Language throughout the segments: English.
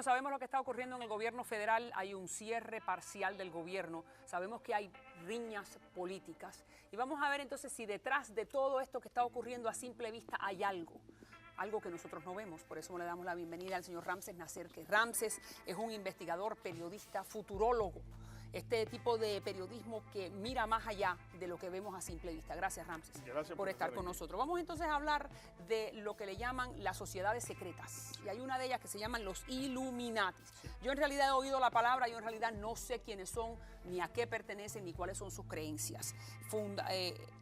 Bueno, sabemos lo que está ocurriendo en el gobierno federal, hay un cierre parcial del gobierno, sabemos que hay riñas políticas y vamos a ver entonces si detrás de todo esto que está ocurriendo a simple vista hay algo que nosotros no vemos. Por eso le damos la bienvenida al señor Ramses Nasser, que Ramses es un investigador, periodista, futurólogo, este tipo de periodismo que mira más allá de lo que vemos a simple vista. Gracias, Ramses, Gracias por estar con nosotros. Vamos entonces a hablar de lo que le llaman las sociedades secretas. Y hay una de ellas que se llaman los Illuminatis. Yo en realidad he oído la palabra, yo en realidad no sé quiénes son, ni a qué pertenecen, ni cuáles son sus creencias.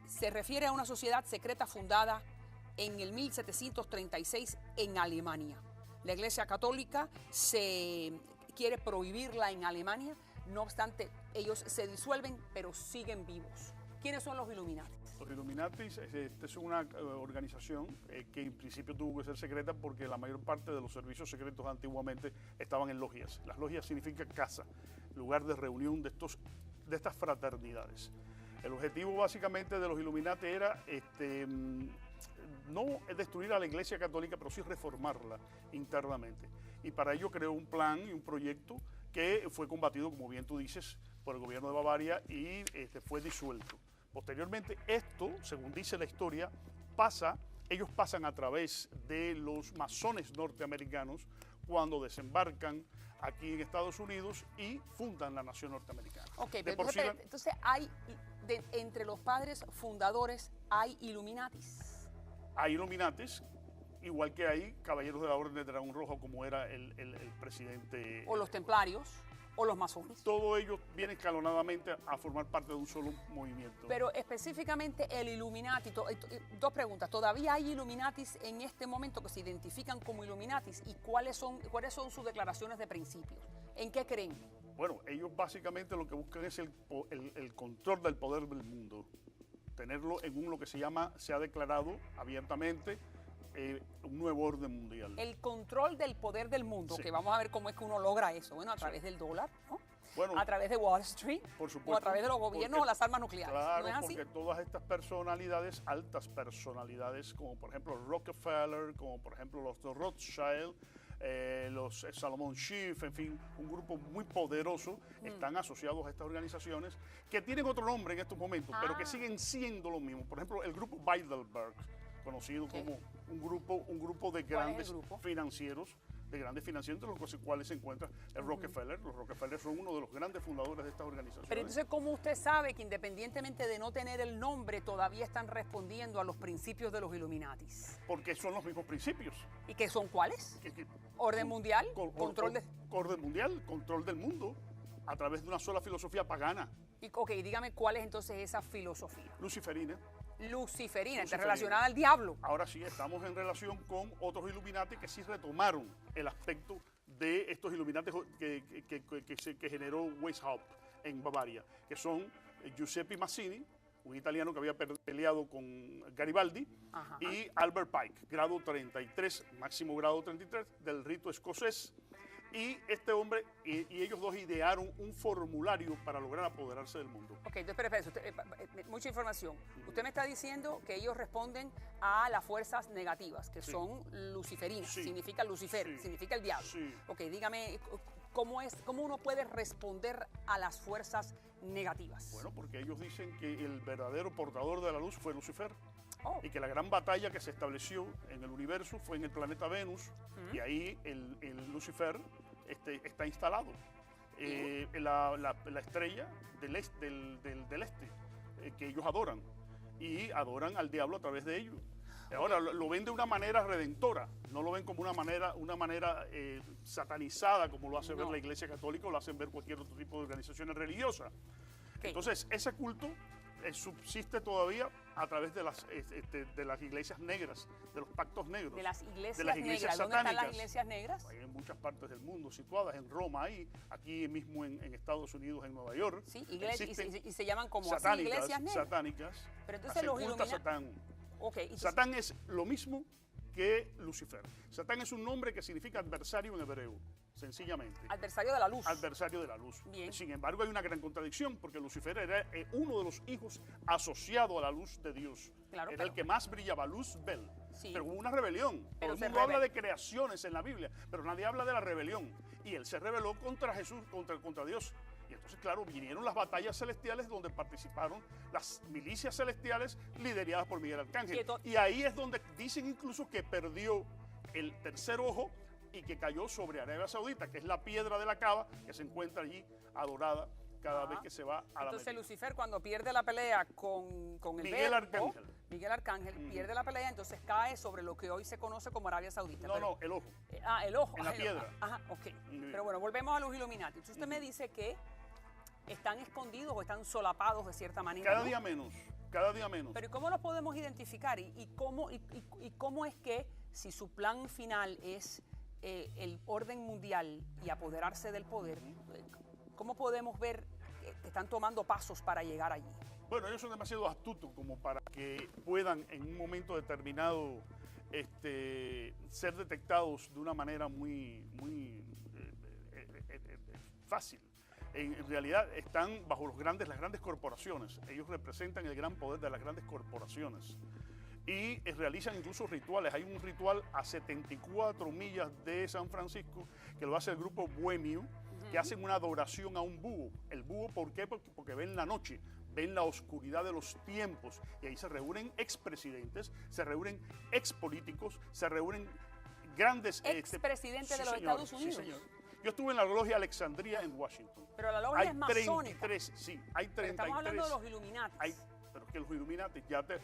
Se refiere a una sociedad secreta fundada en el 1736 en Alemania. La Iglesia Católica se quiere prohibirla en Alemania. No obstante, ellos se disuelven, pero siguen vivos. ¿Quiénes son los Illuminatis? Los Illuminatis es una organización que en principio tuvo que ser secreta porque la mayor parte de los servicios secretos antiguamente estaban en logias. Las logias significan casa, lugar de reunión de estas fraternidades. El objetivo básicamente de los Illuminati era no destruir a la Iglesia Católica, pero sí reformarla internamente. Y para ello creó un plan y un proyecto que fue combatido, como bien tú dices, por el gobierno de Bavaria y fue disuelto. Posteriormente, esto, según dice la historia, ellos pasan a través de los masones norteamericanos cuando desembarcan aquí en Estados Unidos y fundan la nación norteamericana. Ok, pero entonces entre los padres fundadores hay Illuminatis. Hay Illuminatis, igual que hay caballeros de la Orden de Dragón Rojo, como era el presidente. O los templarios, o los masones. Todo ello viene escalonadamente a formar parte de un solo movimiento. Pero específicamente el Illuminati, dos preguntas. ¿Todavía hay Illuminatis en este momento que se identifican como Illuminatis? ¿Y cuáles son sus declaraciones de principios? ¿En qué creen? Bueno, ellos básicamente lo que buscan es el control del poder del mundo. Tenerlo en lo que se ha declarado abiertamente, un nuevo orden mundial. El control del poder del mundo, sí. Que vamos a ver cómo es que uno logra eso. Bueno, a través del dólar, ¿no? Bueno, a través de Wall Street, por supuesto, o a través de los gobiernos o las armas nucleares. Claro, ¿no es así? porque todas estas personalidades, altas personalidades, como por ejemplo Rockefeller, como por ejemplo los Rothschild, los Salomon Schiff, en fin, un grupo muy poderoso, están asociados a estas organizaciones que tienen otro nombre en estos momentos, pero que siguen siendo lo mismo. Por ejemplo, el grupo Bilderberg, conocido como un grupo de grandes financieros, entre los cuales se encuentra el Rockefeller. Los Rockefeller son uno de los grandes fundadores de estas organizaciones. Pero entonces, ¿cómo usted sabe que independientemente de no tener el nombre, todavía están respondiendo a los principios de los Illuminatis? Porque son los mismos principios. ¿Y qué son cuáles? ¿Orden mundial? Orden mundial, control del mundo, a través de una sola filosofía pagana. Y, dígame cuál es entonces esa filosofía. Luciferina, relacionada al diablo. Ahora sí, estamos en relación con otros Illuminati que sí retomaron el aspecto de estos Illuminati que generó Weishaupt en Bavaria, que son Giuseppe Mazzini, un italiano que había peleado con Garibaldi, y Albert Pike, grado 33, máximo grado 33 del rito escocés. Y este hombre y ellos dos idearon un formulario para lograr apoderarse del mundo. Ok, entonces, espera, mucha información. Usted me está diciendo que ellos responden a las fuerzas negativas, que son luciferinas, significa Lucifer, significa el diablo. Sí. Ok, dígame, ¿cómo uno puede responder a las fuerzas negativas? Bueno, porque ellos dicen que el verdadero portador de la luz fue Lucifer. Y que la gran batalla que se estableció en el universo fue en el planeta Venus, y ahí el Lucifer está instalado. La estrella del este, que ellos adoran, y adoran al diablo a través de ello. Ahora, lo ven de una manera redentora, no lo ven como una manera satanizada, como lo hace ver la Iglesia Católica o lo hacen ver cualquier otro tipo de organizaciones religiosas. Entonces, ese culto subsiste todavía a través de las iglesias negras, de los pactos negros. De las iglesias negras. ¿Dónde están las iglesias negras? Hay en muchas partes del mundo situadas, en Roma, aquí mismo en Estados Unidos, en Nueva York. Sí, y se llaman como satánicas, así, iglesias negras. Satánicas. Pero entonces los Illuminati. Satán. Okay, Satán es lo mismo que Lucifer. Satán es un nombre que significa adversario en hebreo, sencillamente. Adversario de la luz. Adversario de la luz. Bien. Sin embargo, hay una gran contradicción, porque Lucifer era uno de los hijos asociado a la luz de Dios. Claro, era el que más brillaba, Luzbel. Sí. Pero hubo una rebelión. Todo el mundo habla de creaciones en la Biblia, pero nadie habla de la rebelión. y él se rebeló contra Jesús, contra Dios. Y entonces, claro, vinieron las batallas celestiales donde participaron las milicias celestiales lideradas por Miguel Arcángel. Y ahí es donde dicen incluso que perdió el tercer ojo y que cayó sobre Arabia Saudita, que es la piedra de la cava que se encuentra allí adorada cada vez que se va a la Entonces Medina. Lucifer, cuando pierde la pelea con el Miguel Arcángel. Miguel Arcángel pierde la pelea, entonces cae sobre lo que hoy se conoce como Arabia Saudita. No, el ojo. El ojo. En la piedra. Ajá, ok. Pero bueno, volvemos a los Illuminati. Entonces usted me dice que están escondidos o están solapados de cierta manera. Cada día menos, cada día menos. Pero ¿y cómo los podemos identificar? ¿Y cómo es que si su plan final es el orden mundial y apoderarse del poder, cómo podemos ver que están tomando pasos para llegar allí? Bueno, ellos son demasiado astutos como para que puedan en un momento determinado ser detectados de una manera muy fácil. En realidad están bajo las grandes corporaciones. Ellos representan el gran poder de las grandes corporaciones. Y realizan incluso rituales. Hay un ritual a 74 millas de San Francisco que lo hace el grupo Bohemio, que hacen una adoración a un búho. El búho, ¿por qué? Porque ven la noche, ven la oscuridad de los tiempos. Y ahí se reúnen expresidentes, se reúnen expolíticos, se reúnen grandes... Expresidentes de los Estados Unidos. Sí, señor. Yo estuve en la logia Alexandria en Washington. Pero la logia es masónica. Sí, hay 33. Pero estamos hablando de los Illuminati. Pero es que los Illuminati, ya te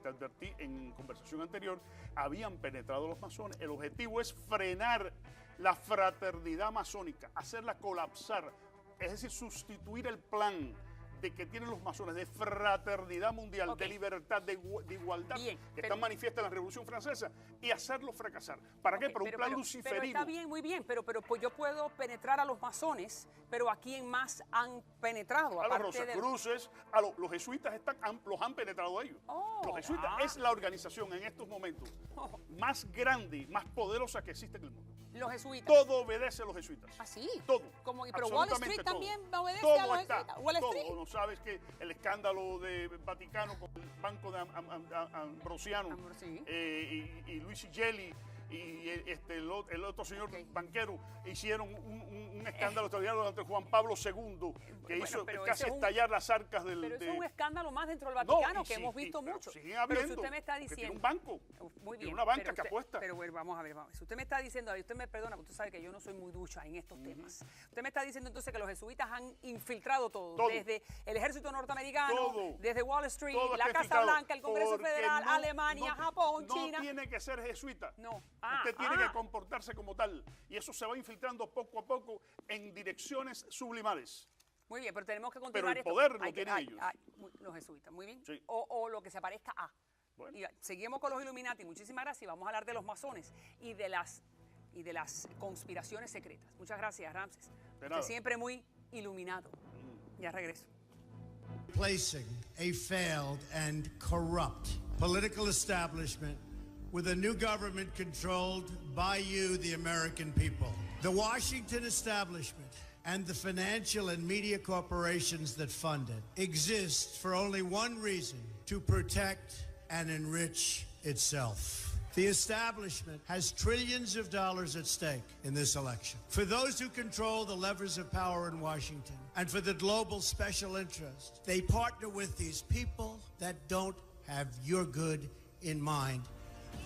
advertí en conversación anterior, habían penetrado los masones. El objetivo es frenar la fraternidad masónica, hacerla colapsar, es decir, sustituir el plan de que tienen los masones de fraternidad mundial, de libertad, de igualdad, que están manifiestas en la Revolución Francesa, y hacerlo fracasar. ¿Para qué? Por un plan luciferino. Pero está bien, muy bien, pero pues yo puedo penetrar a los masones, pero ¿a quién más han penetrado? A los Rosacruces, los jesuitas los han penetrado a ellos. Los jesuitas es la organización en estos momentos más grande, más poderosa que existe en el mundo. Los jesuitas. Todo obedece a los jesuitas. ¿Ah, sí? Todo. Pero Wall Street también obedece todo a los jesuitas. Wall Street. ¿No sabes que el escándalo de Vaticano con el banco de Ambrosiano y Luigi Gelli y el otro señor banquero hicieron un escándalo extraordinario durante Juan Pablo II que hizo casi estallar las arcas del... Pero eso es un escándalo más dentro del Vaticano que hemos visto mucho. Pero si usted me está diciendo... Tiene un banco, muy bien, tiene una banca que apuesta. Pero bueno, vamos a ver. Si usted me está diciendo, usted me perdona, porque usted sabe que yo no soy muy ducha en estos temas. Usted me está diciendo entonces que los jesuitas han infiltrado todo. Desde el ejército norteamericano, desde Wall Street, la Casa Blanca, el Congreso Federal, Alemania, Japón, China. No tiene que ser jesuita. No. Usted tiene que comportarse como tal. Y eso se va infiltrando poco a poco en direcciones sublimares. Muy bien, pero tenemos que continuar. Pero el poder lo tienen ellos. Los jesuitas, muy bien. Sí. O lo que se parezca a. Bueno. Y seguimos con los Illuminati. Muchísimas gracias. Y vamos a hablar de los masones y de las conspiraciones secretas. Muchas gracias, Ramses. Usted siempre muy iluminado. Ya regreso. Replacing a failed and corrupt political establishment with a new government controlled by you, the American people. The Washington establishment and the financial and media corporations that fund it exist for only one reason: to protect and enrich itself. The establishment has trillions of dollars at stake in this election. For those who control the levers of power in Washington and for the global special interest, they partner with these people that don't have your good in mind.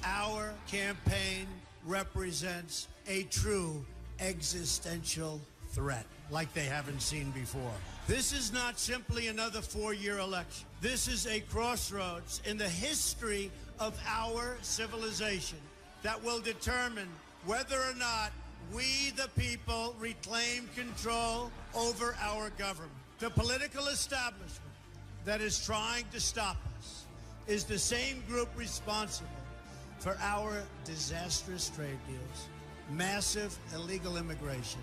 Our campaign represents a true existential threat like they haven't seen before. This is not simply another four-year election. This is a crossroads in the history of our civilization that will determine whether or not we, the people, reclaim control over our government. The political establishment that is trying to stop us is the same group responsible for our disastrous trade deals, massive illegal immigration,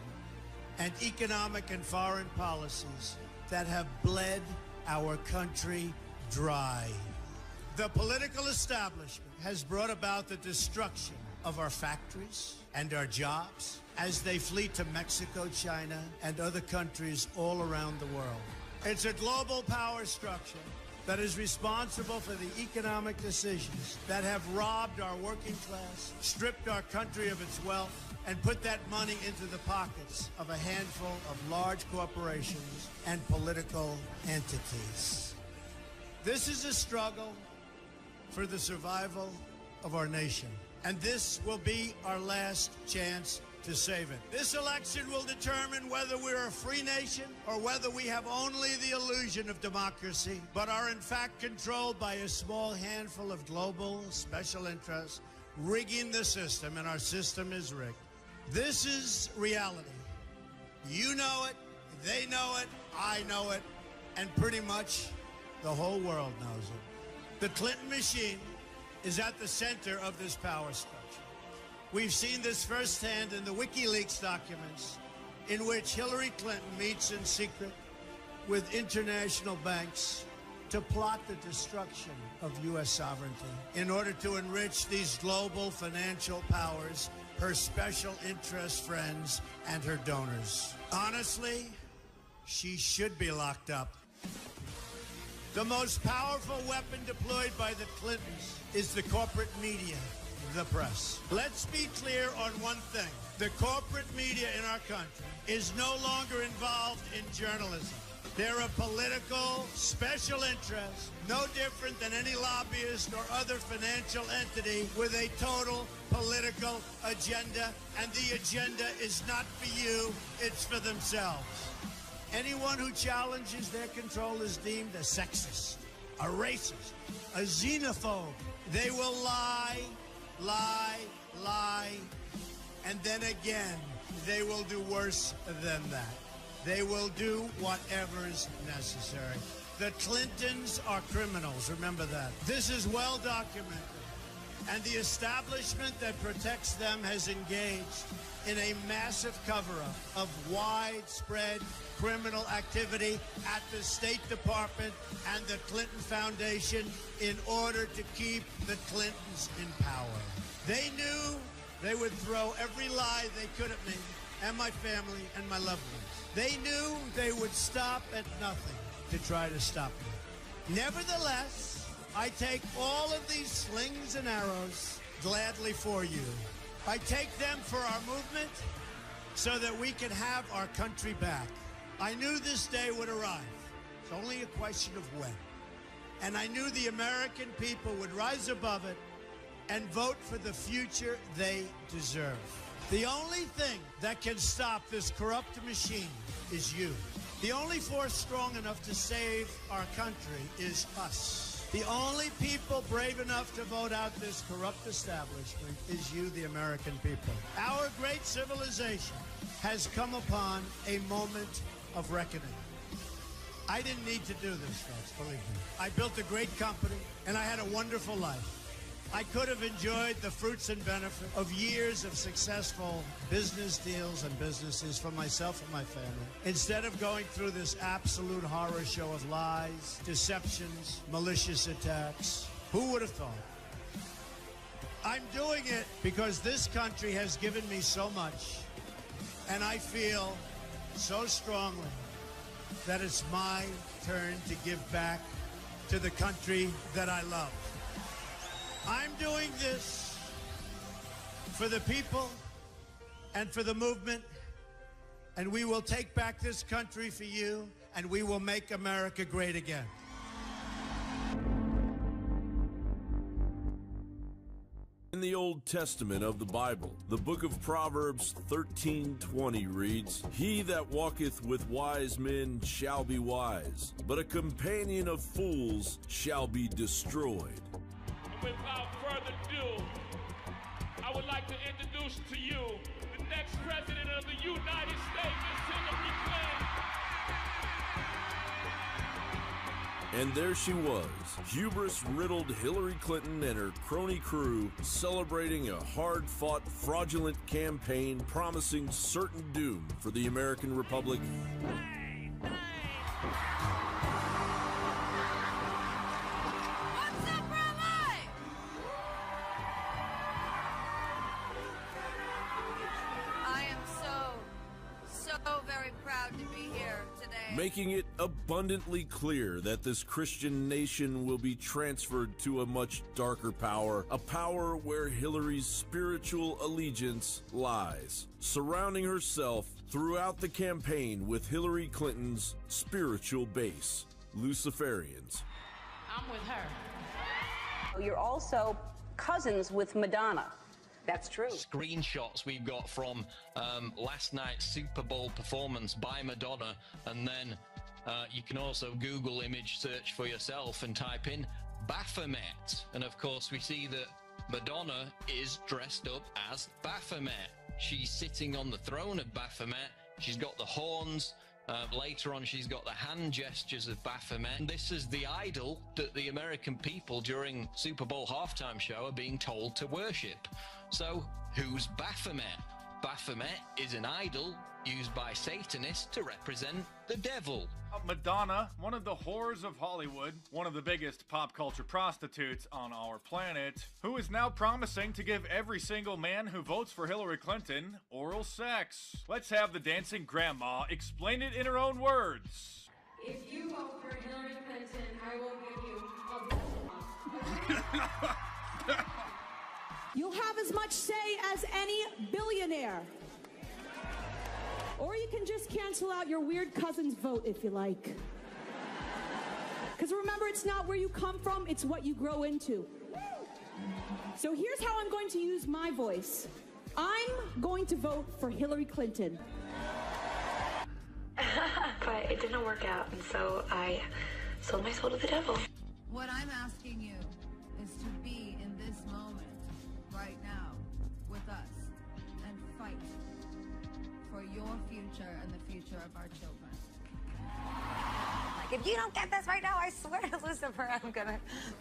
and economic and foreign policies that have bled our country dry. The political establishment has brought about the destruction of our factories and our jobs as they flee to Mexico, China, and other countries all around the world. It's a global power structure that is responsible for the economic decisions that have robbed our working class, stripped our country of its wealth, and put that money into the pockets of a handful of large corporations and political entities. This is a struggle for the survival of our nation, and this will be our last chance to save it. This election will determine whether we're a free nation or whether we have only the illusion of democracy, but are in fact controlled by a small handful of global special interests rigging the system, and our system is rigged. This is reality. You know it, they know it, I know it, and pretty much the whole world knows it. The Clinton machine is at the center of this power structure. We've seen this firsthand in the WikiLeaks documents, in which Hillary Clinton meets in secret with international banks to plot the destruction of U.S. sovereignty in order to enrich these global financial powers, her special interest friends, and her donors. Honestly, she should be locked up. The most powerful weapon deployed by the Clintons is the corporate media, the press. Let's be clear on one thing. The corporate media in our country is no longer involved in journalism. They're a political special interest, no different than any lobbyist or other financial entity with a total political agenda, and the agenda is not for you, it's for themselves. Anyone who challenges their control is deemed a sexist, a racist, a xenophobe. They will lie, lie, lie, and then again, they will do worse than that. They will do whatever is necessary. The Clintons are criminals, remember that. This is well documented, and the establishment that protects them has engaged in a massive cover-up of widespread criminal activity at the State Department and the Clinton Foundation in order to keep the Clintons in power. They knew they would throw every lie they could at me and my family and my loved ones. They knew they would stop at nothing to try to stop me. Nevertheless, I take all of these slings and arrows gladly for you. I take them for our movement so that we can have our country back. I knew this day would arrive. It's only a question of when. And I knew the American people would rise above it and vote for the future they deserve. The only thing that can stop this corrupt machine is you. The only force strong enough to save our country is us. The only people brave enough to vote out this corrupt establishment is you, the American people. Our great civilization has come upon a moment of reckoning. I didn't need to do this, folks, believe me. I built a great company, and I had a wonderful life. I could have enjoyed the fruits and benefit of years of successful business deals and businesses for myself and my family, instead of going through this absolute horror show of lies, deceptions, malicious attacks. Who would have thought? I'm doing it because this country has given me so much, and I feel so strongly that it's my turn to give back to the country that I love. I'm doing this for the people and for the movement, and we will take back this country for you, and we will make America great again. In the Old Testament of the Bible, the book of Proverbs 13:20 reads, "He that walketh with wise men shall be wise, but a companion of fools shall be destroyed." Without further ado, I would like to introduce to you the next president of the United States, Hillary Clinton. And there she was, hubris-riddled Hillary Clinton and her crony crew celebrating a hard-fought, fraudulent campaign promising certain doom for the American Republic. I am so very proud to be here today. making it abundantly clear that this Christian nation will be transferred to a much darker power, a power where Hillary's spiritual allegiance lies, surrounding herself throughout the campaign with Hillary Clinton's spiritual base, Luciferians. I'm with her. You're also cousins with Madonna. That's true. Screenshots we've got from last night's Super Bowl performance by Madonna, and then you can also Google image search for yourself and type in Baphomet, and of course we see that Madonna is dressed up as Baphomet. She's sitting on the throne of Baphomet. She's got the horns. Later on, she's got the hand gestures of Baphomet. And this is the idol that the American people during Super Bowl halftime show are being told to worship. So, who's Baphomet? Baphomet is an idol used by Satanists to represent the devil. Madonna, one of the whores of Hollywood, one of the biggest pop culture prostitutes on our planet, who is now promising to give every single man who votes for Hillary Clinton oral sex. Let's have the dancing grandma explain it in her own words. If you vote for Hillary Clinton, I will give you a You'll have as much say as any billionaire. Or you can just cancel out your weird cousin's vote if you like. Because remember, it's not where you come from, it's what you grow into. So here's how I'm going to use my voice. I'm going to vote for Hillary Clinton. But it didn't work out, and so I sold my soul to the devil. What I'm asking you is to be in this moment, right now, with us, and fight for your future and the future of our children. Like, if you don't get this right now, I swear to Lucifer, I'm gonna,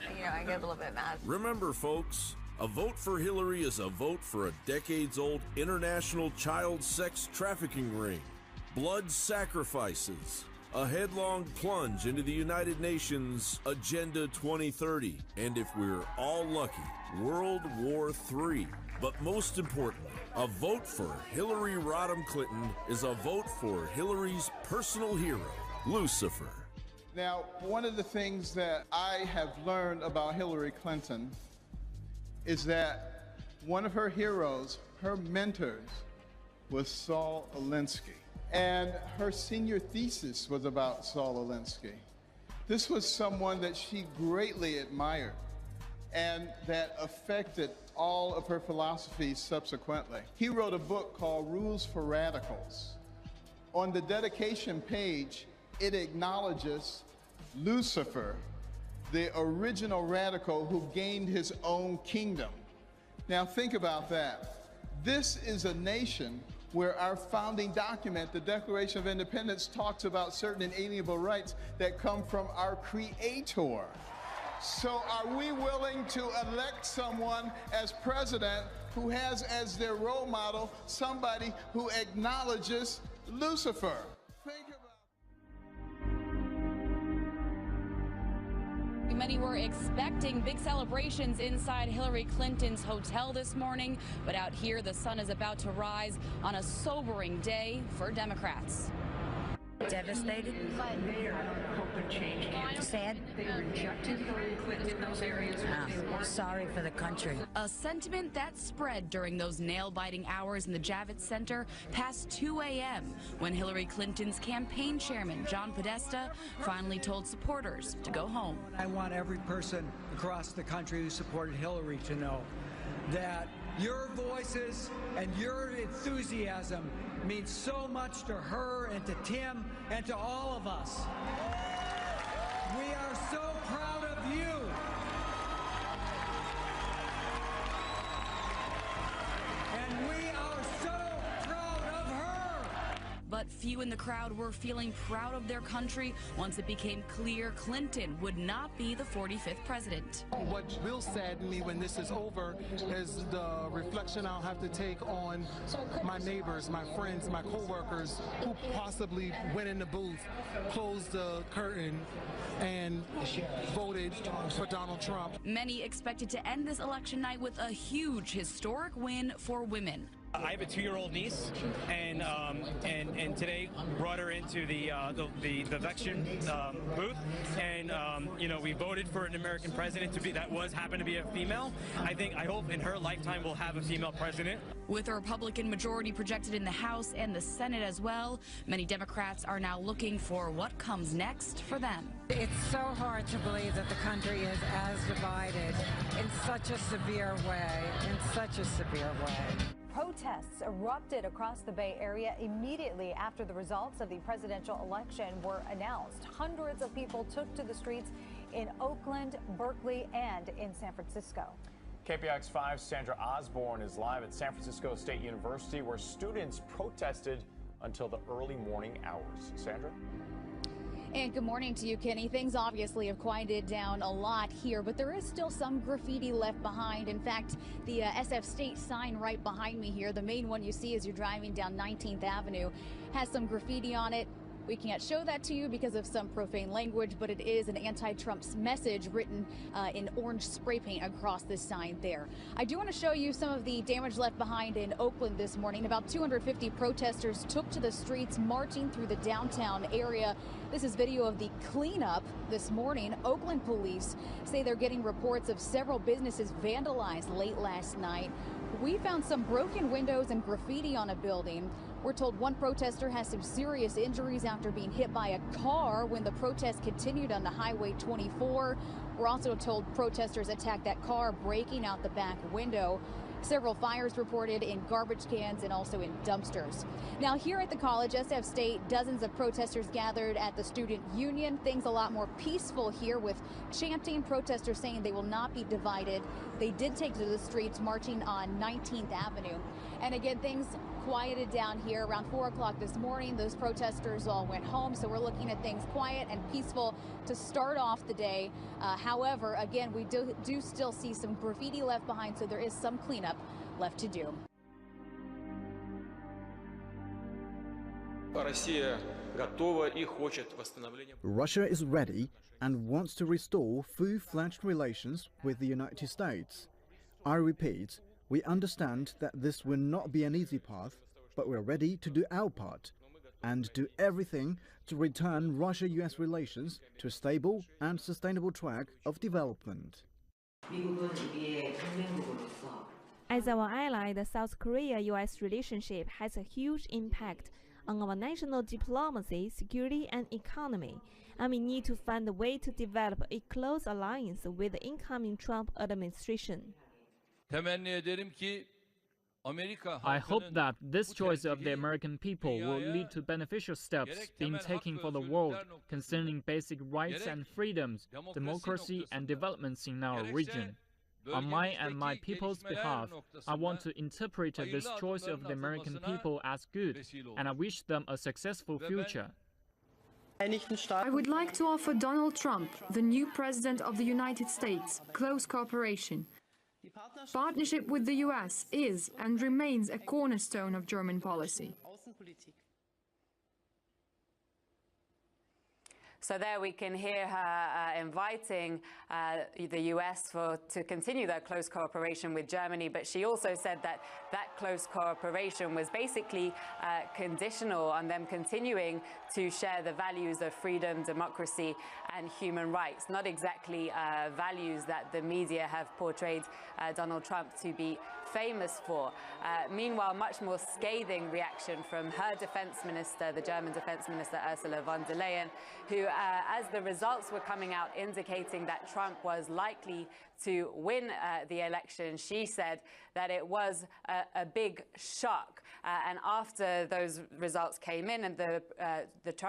I get a little bit mad. Remember, folks, a vote for Hillary is a vote for a decades-old international child sex trafficking ring, blood sacrifices, a headlong plunge into the United Nations Agenda 2030, and if we're all lucky, World War III. But most importantly, a vote for Hillary Rodham Clinton is a vote for Hillary's personal hero, Lucifer. Now, one of the things that I have learned about Hillary Clinton is that one of her heroes, her mentors, was Saul Alinsky. And her senior thesis was about Saul Alinsky. This was someone that she greatly admired and that affected all of her philosophies subsequently. He wrote a book called Rules for Radicals. On the dedication page, it acknowledges Lucifer, the original radical who gained his own kingdom. Now think about that. This is a nation where our founding document, the Declaration of Independence, talks about certain inalienable rights that come from our Creator. So are we willing to elect someone as president who has as their role model somebody who acknowledges Lucifer? Think about Many were expecting big celebrations inside Hillary Clinton's hotel this morning, but out here the sun is about to rise on a sobering day for Democrats. Devastated. Sad. They rejected Hillary Clinton in those areas. Sorry for the country. A sentiment that spread during those nail-biting hours in the Javits Center past 2 a.m. when Hillary Clinton's campaign chairman, John Podesta, finally told supporters to go home. I want every person across the country who supported Hillary to know that your voices and your enthusiasm means so much to her and to Tim and to all of us. We are so proud of you. And we are so proud of her. But few in the crowd were feeling proud of their country once it became clear Clinton would not be the 45th president. What will sadden me when this is over is the reflection I'll have to take on my neighbors, my friends, my co-workers who possibly went in the booth, closed the curtain, and voted for Donald Trump. Many expected to end this election night with a huge historic win for women. I have a 2-year-old niece, and today brought her into the election booth, and you know, we voted for an American president happened to be a female. I hope in her lifetime we'll have a female president. With a Republican majority projected in the House and the Senate as well, many Democrats are now looking for what comes next for them. It's so hard to believe that the country is as divided in such a severe way, Protests erupted across the Bay Area immediately after the results of the presidential election were announced. Hundreds of people took to the streets in Oakland, Berkeley, and in San Francisco. KPIX 5's Sandra Osborne is live at San Francisco State University, where students protested until the early morning hours. Sandra? And good morning to you, Kenny. Things obviously have quieted down a lot here, but there is still some graffiti left behind. In fact, the SF State sign right behind me here, the main one you see as you're driving down 19th Avenue, has some graffiti on it. We can't show that to you because of some profane language, but it is an anti-Trump message written in orange spray paint across this sign there. I do want to show you some of the damage left behind in Oakland this morning. About 250 protesters took to the streets, marching through the downtown area. This is video of the cleanup this morning. Oakland police say they're getting reports of several businesses vandalized late last night. We found some broken windows and graffiti on a building. We're told one protester has some serious injuries after being hit by a car when the protest continued on the Highway 24. We're also told protesters attacked that car, breaking out the back window. Several fires reported in garbage cans and also in dumpsters. Now here at the college, SF State, dozens of protesters gathered at the student union. Things a lot more peaceful here with chanting, protesters saying they will not be divided. They did take to the streets marching on 19th Avenue. And again, things quieted down here around 4 o'clock this morning. Those protesters all went home, so we're looking at things quiet and peaceful to start off the day. However, again, we do still see some graffiti left behind, so there is some cleanup left to do. Russia is ready and wants to restore full-fledged relations with the United States. I repeat, we understand that this will not be an easy path, but we're ready to do our part and do everything to return Russia-US relations to a stable and sustainable track of development. As our ally, the South Korea-US relationship has a huge impact on our national diplomacy, security, and economy, and we need to find a way to develop a close alliance with the incoming Trump administration. I hope that this choice of the American people will lead to beneficial steps being taken for the world concerning basic rights and freedoms, democracy and developments in our region. On my and my people's behalf, I want to interpret this choice of the American people as good, and I wish them a successful future. I would like to offer Donald Trump, the new President of the United States, close cooperation. Partnership with the US is and remains a cornerstone of German policy. So there we can hear her inviting the US to continue their close cooperation with Germany, but she also said that that close cooperation was basically conditional on them continuing to share the values of freedom, democracy and human rights, not exactly values that the media have portrayed Donald Trump to be famous for. Meanwhile, much more scathing reaction from her defense minister, the German defense minister Ursula von der Leyen, who, as the results were coming out indicating that Trump was likely to win the election, she said that it was a big shock. And after those results came in and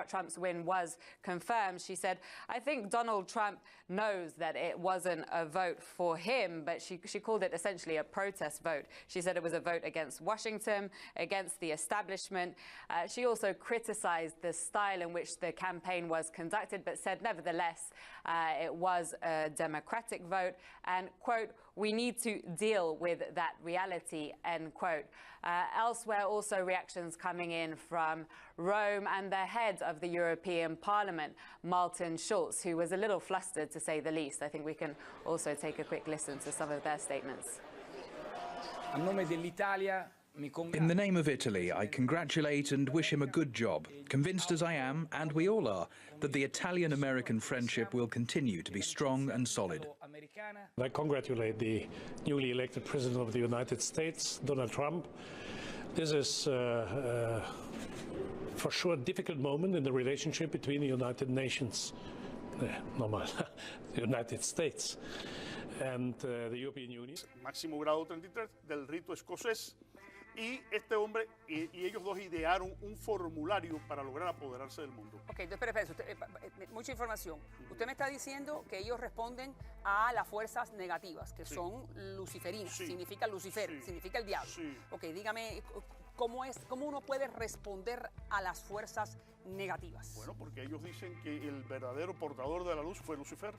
Trump's win was confirmed, she said, I think Donald Trump knows that it wasn't a vote for him, but she called it essentially a protest vote. She said it was a vote against Washington, against the establishment. She also criticized the style in which the campaign was conducted, but said nevertheless it was a democratic vote and, quote, we need to deal with that reality, end quote. Elsewhere, also reactions coming in from Rome and the head of the European Parliament, Martin Schulz, who was a little flustered to say the least. I think we can also take a quick listen to some of their statements. A nome dell'Italia In the name of Italy, I congratulate and wish him a good job, convinced as I am, and we all are, that the Italian-American friendship will continue to be strong and solid. I congratulate the newly elected President of the United States, Donald Trump. This is for sure a difficult moment in the relationship between the United Nations, the United States, and the European Union. Máximo grado 33 del rito escocés. Y este hombre y ellos dos idearon un formulario para lograr apoderarse del mundo. Ok, entonces, espera, mucha información. Usted me está diciendo que ellos responden a las fuerzas negativas, que son luciferinas, significa Lucifer, significa el diablo. Ok, dígame, ¿cómo uno puede responder a las fuerzas negativas? Bueno, porque ellos dicen que el verdadero portador de la luz fue Lucifer.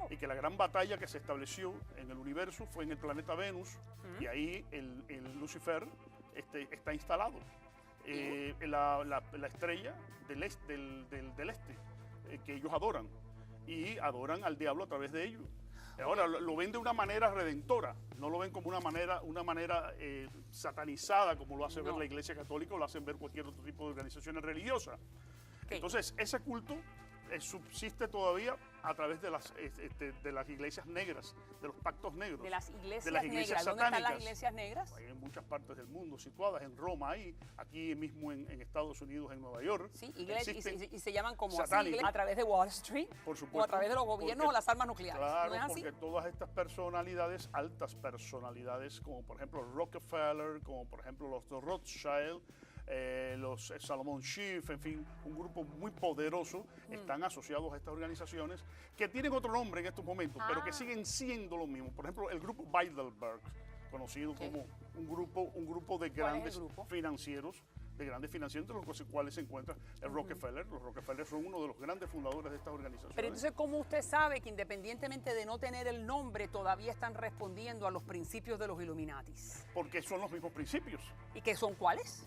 Y que la gran batalla que se estableció en el universo fue en el planeta Venus, y ahí el Lucifer está instalado. La estrella del este, que ellos adoran, y adoran al diablo a través de ellos. Ahora, lo ven de una manera redentora, no lo ven como una manera satanizada, como lo hace ver la Iglesia Católica o lo hacen ver cualquier otro tipo de organizaciones religiosas. Entonces, ese culto subsiste todavía a través de las iglesias negras, de los pactos negros. De las iglesias negras. ¿Dónde están las iglesias negras? Hay en muchas partes del mundo, situadas en Roma, aquí mismo en Estados Unidos, en Nueva York. Sí, iglesias, y se llaman como así, a través de Wall Street, por supuesto, o a través de los gobiernos o las armas nucleares. Claro, ¿no es así? porque todas estas personalidades, altas personalidades, como por ejemplo Rockefeller, como por ejemplo los Rothschild, los Salomon Schiff, en fin, un grupo muy poderoso, están asociados a estas organizaciones que tienen otro nombre en estos momentos, pero que siguen siendo lo mismo. Por ejemplo, el grupo Bilderberg, conocido como un grupo de grandes financieros, entre los cuales se encuentra el Rockefeller. Los Rockefeller son uno de los grandes fundadores de estas organizaciones. Pero entonces, ¿cómo usted sabe que independientemente de no tener el nombre, todavía están respondiendo a los principios de los Illuminatis? Porque son los mismos principios. ¿Y qué son cuáles?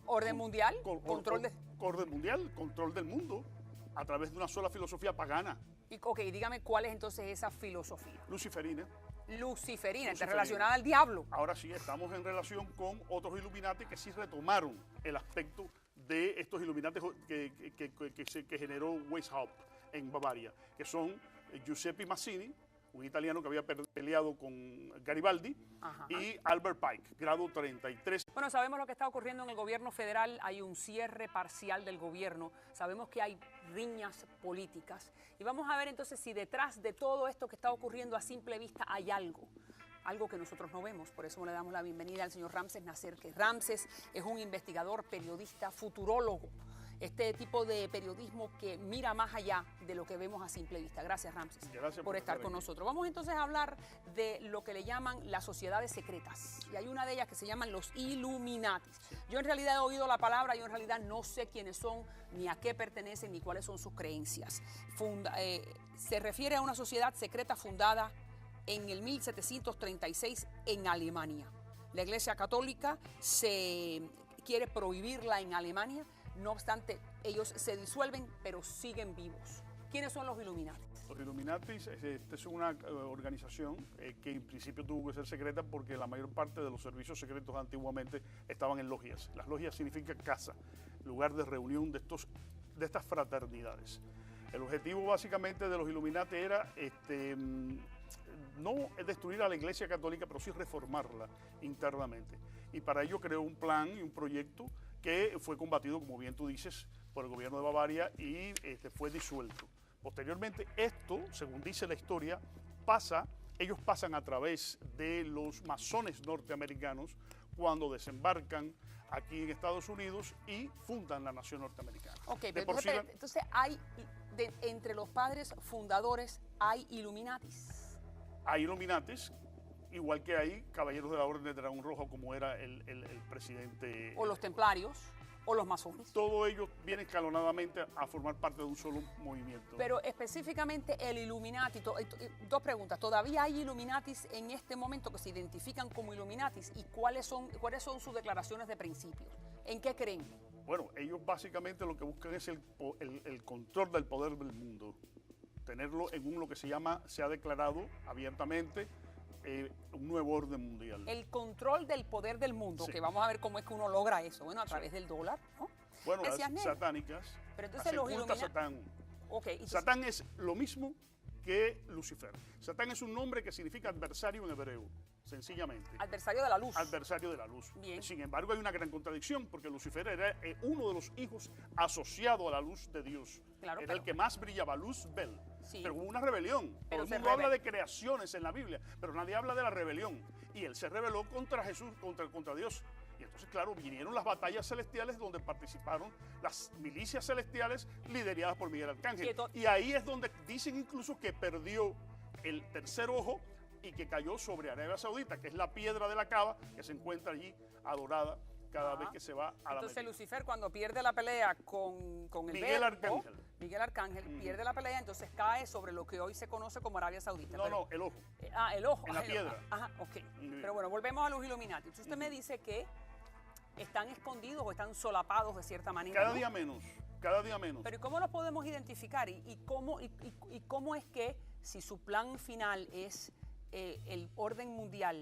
¿Orden mundial? Orden mundial, control del mundo, a través de una sola filosofía pagana. Y, dígame, ¿cuál es entonces esa filosofía? Luciferina, relacionada al diablo. Ahora sí, estamos en relación con otros Illuminati que sí retomaron el aspecto de estos Illuminati que generó Weishaupt en Bavaria, que son Giuseppe Mazzini, un italiano que había peleado con Garibaldi, y Albert Pike, grado 33. Bueno, sabemos lo que está ocurriendo en el gobierno federal, hay un cierre parcial del gobierno, sabemos que hay riñas políticas, y vamos a ver entonces si detrás de todo esto que está ocurriendo a simple vista hay algo que nosotros no vemos. Por eso le damos la bienvenida al señor Ramses Nasser, que Ramses es un investigador, periodista, futurólogo. Este tipo de periodismo que mira más allá de lo que vemos a simple vista. Gracias, Ramses, por estar con nosotros. Vamos entonces a hablar de lo que le llaman las sociedades secretas. Y hay una de ellas que se llaman los Illuminatis. Yo en realidad he oído la palabra, yo en realidad no sé quiénes son, ni a qué pertenecen, ni cuáles son sus creencias. Se refiere a una sociedad secreta fundada en el 1736 en Alemania. La Iglesia Católica quiere prohibirla en Alemania. No obstante, ellos se disuelven, pero siguen vivos. ¿Quiénes son los Illuminatis? Los Illuminatis es una organización que en principio tuvo que ser secreta porque la mayor parte de los servicios secretos antiguamente estaban en logias. Las logias significan casa, lugar de reunión de estas fraternidades. El objetivo básicamente de los Illuminati era no destruir a la Iglesia Católica, pero sí reformarla internamente. Y para ello creó un plan y un proyecto que fue combatido, como bien tú dices, por el gobierno de Bavaria y fue disuelto. Posteriormente, esto, según dice la historia, ellos pasan a través de los masones norteamericanos cuando desembarcan aquí en Estados Unidos y fundan la nación norteamericana. Ok, entonces entre los padres fundadores hay Illuminatis. Hay Illuminatis, igual que hay caballeros de la Orden del Dragón Rojo, como era el presidente. O los templarios, o los masones. Todos ellos vienen escalonadamente a formar parte de un solo movimiento. Pero específicamente el Illuminati, dos preguntas. ¿Todavía hay Illuminatis en este momento que se identifican como Illuminatis? ¿Y cuáles son sus declaraciones de principio? ¿En qué creen? Bueno, ellos básicamente lo que buscan es el control del poder del mundo. Tenerlo en lo que se ha declarado abiertamente un nuevo orden mundial. El control del poder del mundo, Sí. que vamos a ver cómo es que uno logra eso, bueno, a través del dólar, ¿no? Bueno, Decías, las Nel. satánicas Pero entonces hacen los culto a ilumina- Satán. Ok, entonces- Satán es lo mismo que Lucifer. Satán es un nombre que significa adversario en hebreo, sencillamente. Adversario de la luz. Adversario de la luz. Bien. Sin embargo, hay una gran contradicción, porque Lucifer era uno de los hijos asociado a la luz de Dios. Claro, era pero- el que más brillaba, Luzbel. Sí. Pero hubo una rebelión. Todo Pero el se mundo habla rebeló. de creaciones en la Biblia, pero nadie habla de la rebelión. Y él se rebeló contra Jesús, contra Dios. Y entonces, claro, vinieron las batallas celestiales donde participaron las milicias celestiales lideradas por Miguel Arcángel. Y ahí es donde dicen incluso que perdió el tercer ojo y que cayó sobre Arabia Saudita, que es la piedra de la cava que se encuentra allí adorada cada vez que se va a la Entonces Meca. Lucifer, cuando pierde la pelea con el Miguel verbo, Arcángel. Miguel Arcángel pierde la pelea, entonces cae sobre lo que hoy se conoce como Arabia Saudita. No, Pero- no, el ojo. el ojo. En la el- piedra. Ajá, ok. bien. Pero bueno, volvemos a los Illuminati. Entonces usted me dice que están escondidos o están solapados de cierta manera. Cada ¿no? día menos, cada día menos. Pero ¿y cómo los podemos identificar? ¿Y cómo es que si su plan final es el orden mundial,